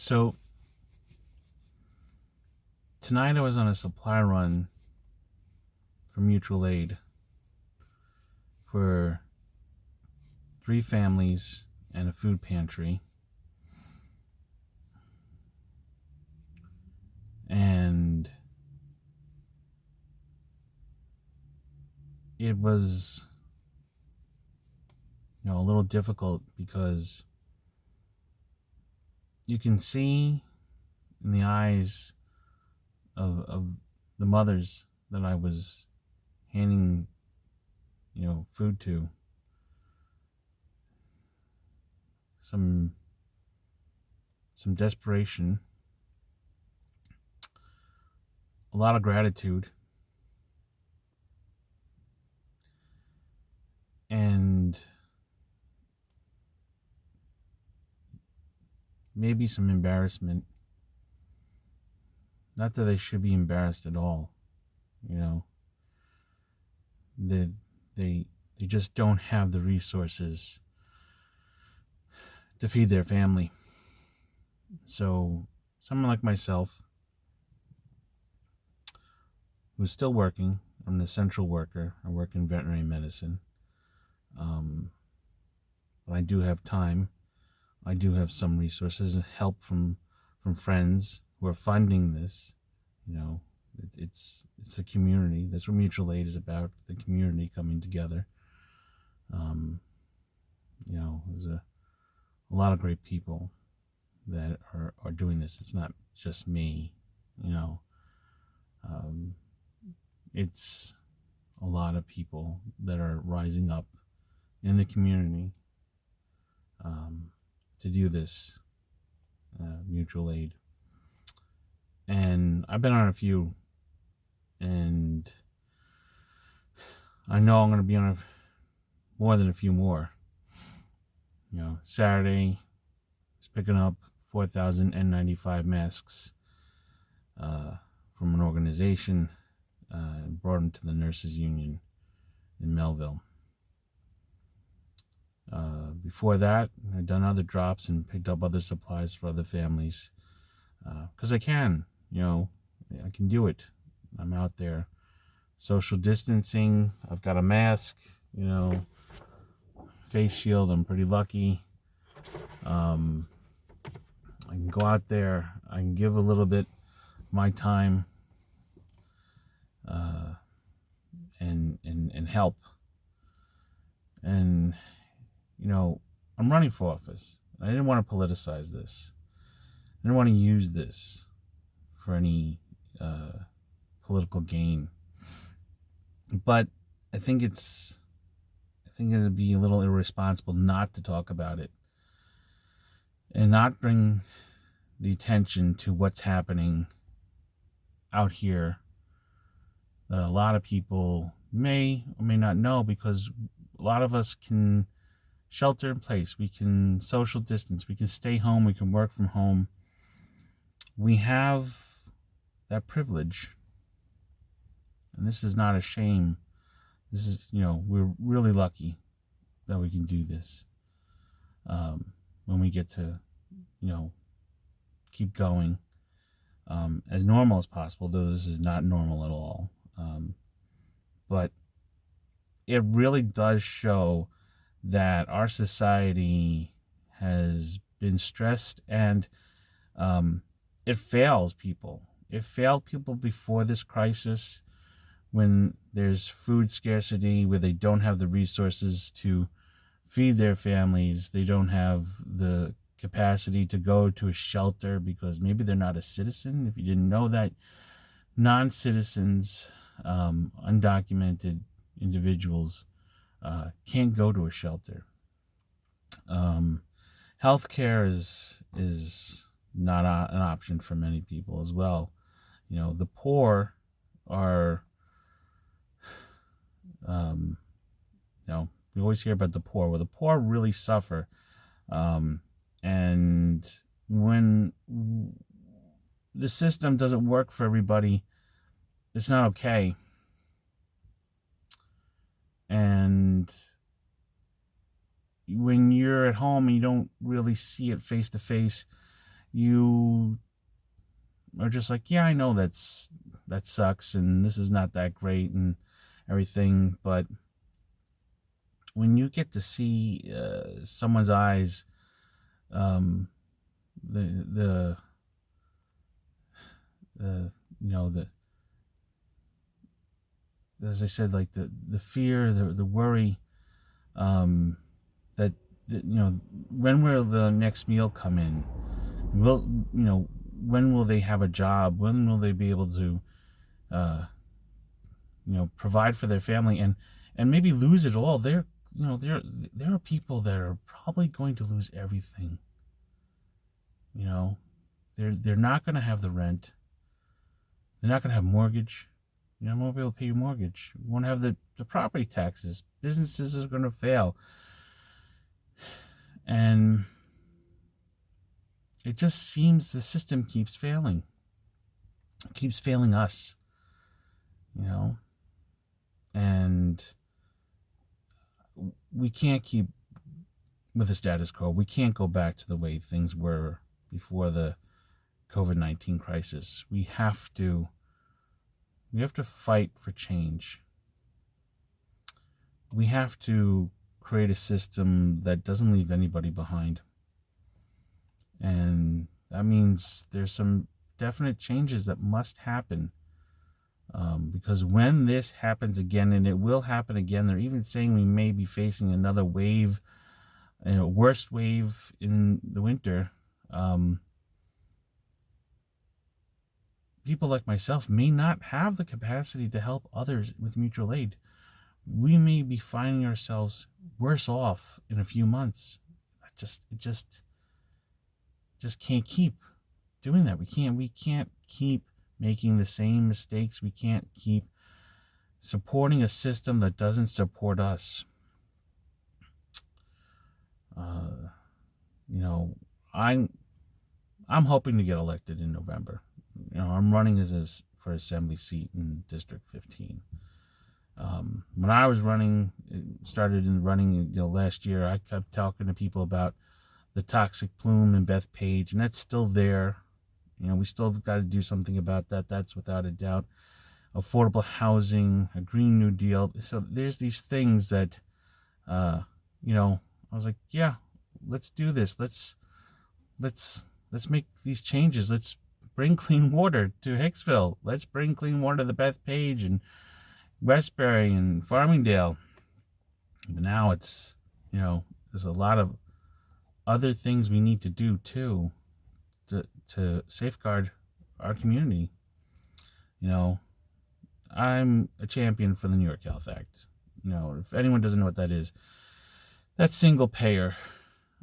So tonight I was on a supply run for mutual aid for 3 families and a food pantry. And it was, a little difficult because you can see in the eyes of the mothers that I was handing, food to, some desperation, a lot of gratitude, and maybe some embarrassment. Not that they should be embarrassed at all, you know. They they they just don't have the resources to feed their family. So someone like myself, who's still working, I'm an essential worker. I work in veterinary medicine. Um, but I do have time. I do have some resources and help from friends who are funding this. It's a community. That's what mutual aid is about. The community coming together. Um, there's a lot of great people that are doing this. It's not just me. You know, um, it's a lot of people that are rising up in the community to do this mutual aid. And I've been on a few, and I know I'm going to be on more than a few more. Saturday is picking up 4,000 N95 masks from an organization and brought them to the nurses union in Melville. Before that, I've done other drops and picked up other supplies for other families because I can. I can do it. I'm out there. Social distancing. I've got a mask. Face shield. I'm pretty lucky. I can go out there. I can give a little bit of my time and help. And I'm running for office. I didn't want to politicize this. I didn't want to use this for any political gain. But I think it would be a little irresponsible not to talk about it and not bring the attention to what's happening out here that a lot of people may or may not know, because a lot of us can shelter in place. We can social distance. We can stay home. We can work from home. We have that privilege. And this is not a shame. This is, we're really lucky that we can do this. When we get to, keep going as normal as possible, though this is not normal at all. But it really does show that our society has been stressed, and it fails people. It failed people before this crisis, when there's food scarcity, where they don't have the resources to feed their families. They don't have the capacity to go to a shelter because maybe they're not a citizen. If you didn't know that, non-citizens, undocumented individuals can't go to a shelter. Healthcare is not an option for many people as well. The poor are, we always hear about the poor. Well, the poor really suffer. And when the system doesn't work for everybody, it's not okay. And when you're at home and you don't really see it face to face, you are just like, yeah, I know that sucks and this is not that great and everything, but when you get to see someone's eyes, um, the you know, the as I said, like the fear, the worry, that you know, when will the next meal come in? Will when will they have a job? When will they be able to provide for their family and maybe lose it all? There are people that are probably going to lose everything. They're not going to have the rent. They're not going to have mortgage. You won't be able to pay your mortgage. You won't have the property taxes. Businesses are going to fail. And it just seems the system keeps failing. It keeps failing us. And we can't keep with the status quo. We can't go back to the way things were before the COVID-19 crisis. We have to fight for change. We have to create a system that doesn't leave anybody behind. And that means there's some definite changes that must happen. Because when this happens again, and it will happen again, they're even saying we may be facing another wave, worst wave in the winter. People like myself may not have the capacity to help others with mutual aid. We may be finding ourselves worse off in a few months. It just can't keep doing that. We can't keep making the same mistakes. We can't keep supporting a system that doesn't support us. I'm hoping to get elected in November. I'm running for assembly seat in District 15. When I was started running last year, I kept talking to people about the toxic plume in Bethpage, and that's still there. We still got to do something about that. That's without a doubt. Affordable housing, a Green New Deal. So there's these things that, I was like, yeah, let's do this. Let's make these changes. Let's bring clean water to Hicksville. Let's bring clean water to the Bethpage and Westbury and Farmingdale. But now it's, there's a lot of other things we need to do too to safeguard our community. I'm a champion for the New York Health Act. If anyone doesn't know what that is, that's single payer.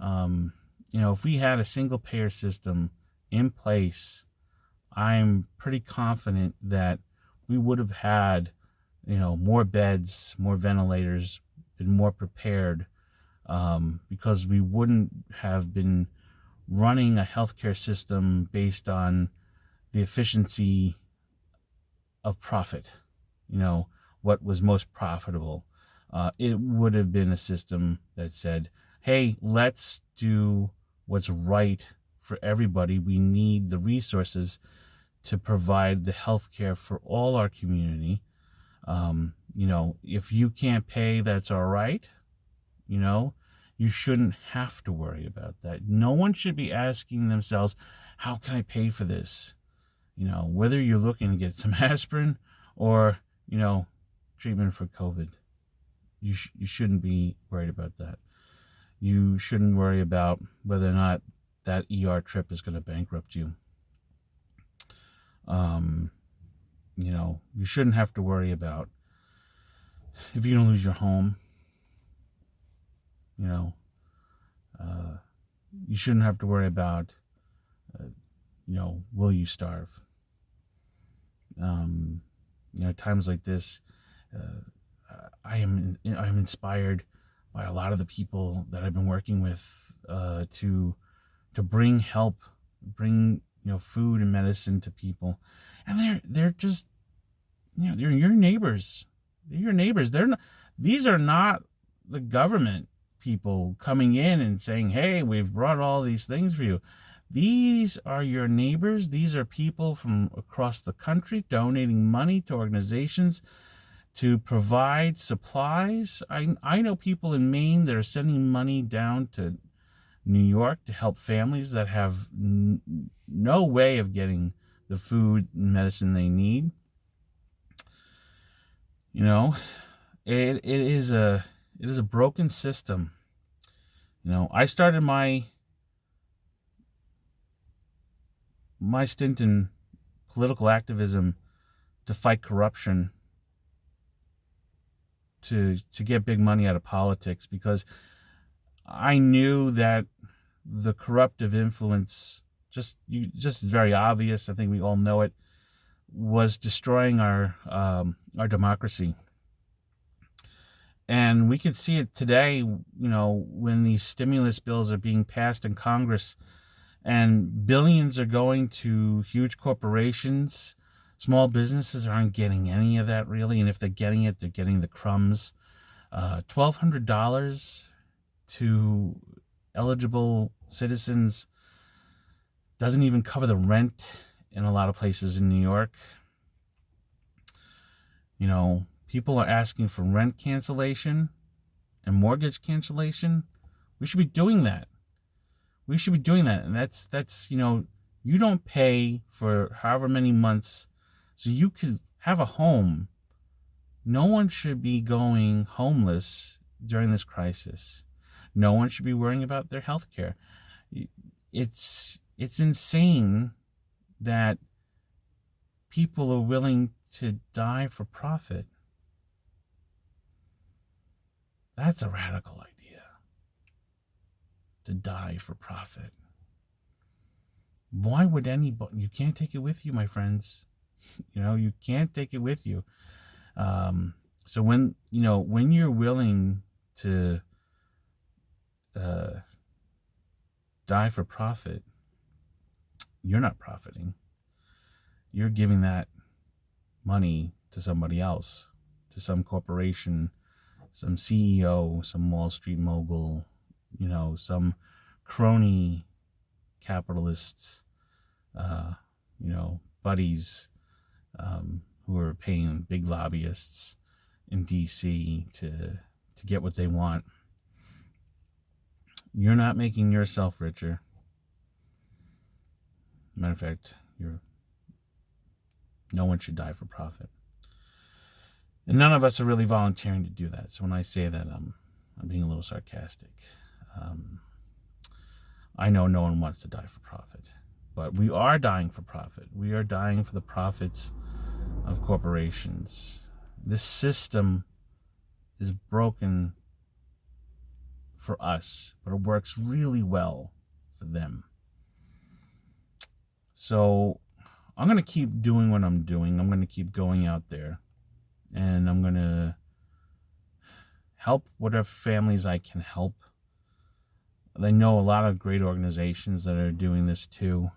If we had a single payer system in place, I'm pretty confident that we would have had, more beds, more ventilators, been more prepared, because we wouldn't have been running a healthcare system based on the efficiency of profit, what was most profitable. It would have been a system that said, hey, let's do what's right for everybody. We need the resources to provide the healthcare for all our community. If you can't pay, that's all right. You shouldn't have to worry about that. No one should be asking themselves, how can I pay for this? Whether you're looking to get some aspirin or, treatment for COVID, you shouldn't be worried about that. You shouldn't worry about whether or not that ER trip is going to bankrupt you. You shouldn't have to worry about if you're going to lose your home. You shouldn't have to worry about, will you starve? Times like this, I'm inspired by a lot of the people that I've been working with to bring help, bring food and medicine to people, and they're just they're your neighbors. They're your neighbors. These are not the government people coming in and saying, hey, we've brought all these things for you. These are your neighbors. These are people from across the country donating money to organizations to provide supplies. I know people in Maine that are sending money down to New York to help families that have no way of getting the food and medicine they need. You know, it is a broken system. You know, I started my stint in political activism to fight corruption, to get big money out of politics, because I knew that the corruptive influence, just very obvious, I think we all know it, was destroying our democracy. And we can see it today, you know, when these stimulus bills are being passed in Congress and billions are going to huge corporations. Small businesses aren't getting any of that, really. And if they're getting it, they're getting the crumbs. $1,200 to eligible citizens doesn't even cover the rent in a lot of places in New York. You know, people are asking for rent cancellation and mortgage cancellation. We should be doing that. And that's, you know, you don't pay for however many months so you could have a home. No one should be going homeless during this crisis. No one should be worrying about their health care. It's insane that people are willing to die for profit. That's a radical idea. To die for profit. Why would anybody? You can't take it with you, my friends. You know, you can't take it with you. So when you're willing to die for profit, you're not profiting. You're giving that money to somebody else, to some corporation, some CEO, some Wall Street mogul, you know, some crony capitalists, you know, buddies who are paying big lobbyists in D.C. to get what they want. You're not making yourself richer. Matter of fact, no one should die for profit. And none of us are really volunteering to do that. So when I say that, I'm being a little sarcastic. I know no one wants to die for profit, but we are dying for profit. We are dying for the profits of corporations. This system is broken for us, but it works really well for them. So I'm going to keep doing what I'm doing. I'm going to keep going out there, and I'm going to help whatever families I can help. I know a lot of great organizations that are doing this too.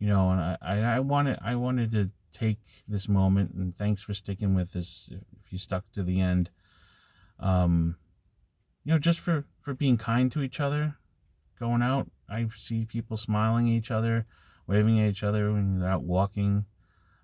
You know, and I wanted to take this moment, and thanks for sticking with this. If you stuck to the end, you know, just for being kind to each other, going out. I see people smiling at each other, waving at each other when they're out walking.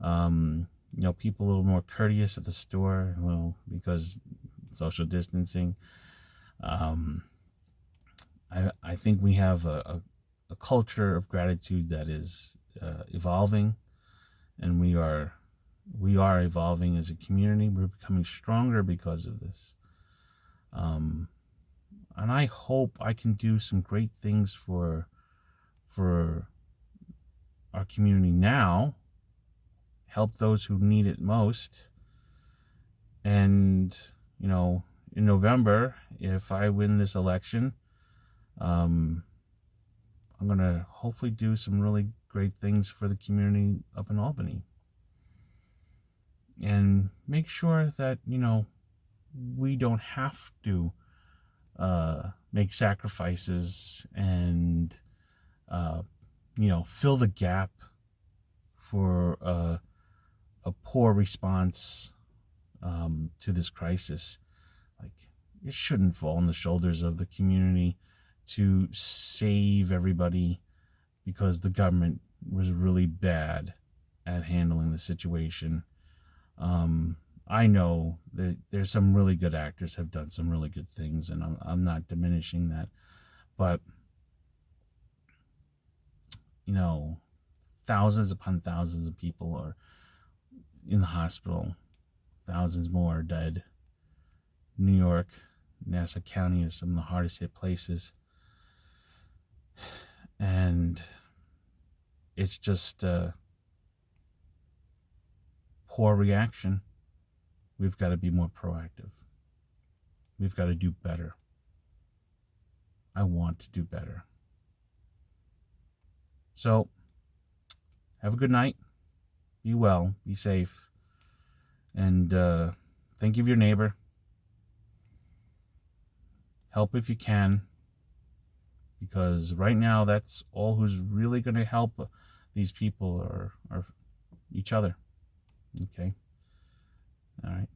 You know, people a little more courteous at the store, well, because social distancing. I think we have a culture of gratitude that is evolving, and we are evolving as a community. We're becoming stronger because of this. And I hope I can do some great things for our community now, help those who need it most. And, you know, in November, if I win this election, I'm going to hopefully do some really great things for the community up in Albany. And make sure that, you know, we don't have to make sacrifices and, you know, fill the gap for a poor response to this crisis. Like, it shouldn't fall on the shoulders of the community to save everybody because the government was really bad at handling the situation. I know that there's some really good actors have done some really good things, and I'm not diminishing that. But, you know, thousands upon thousands of people are in the hospital. Thousands more are dead. New York, Nassau County is some of the hardest hit places. And it's just a poor reaction. We've got to be more proactive. We've got to do better. I want to do better. So, have a good night. Be well. Be safe. And think of your neighbor. Help if you can. Because right now, that's all who's really going to help these people are each other. Okay? All right.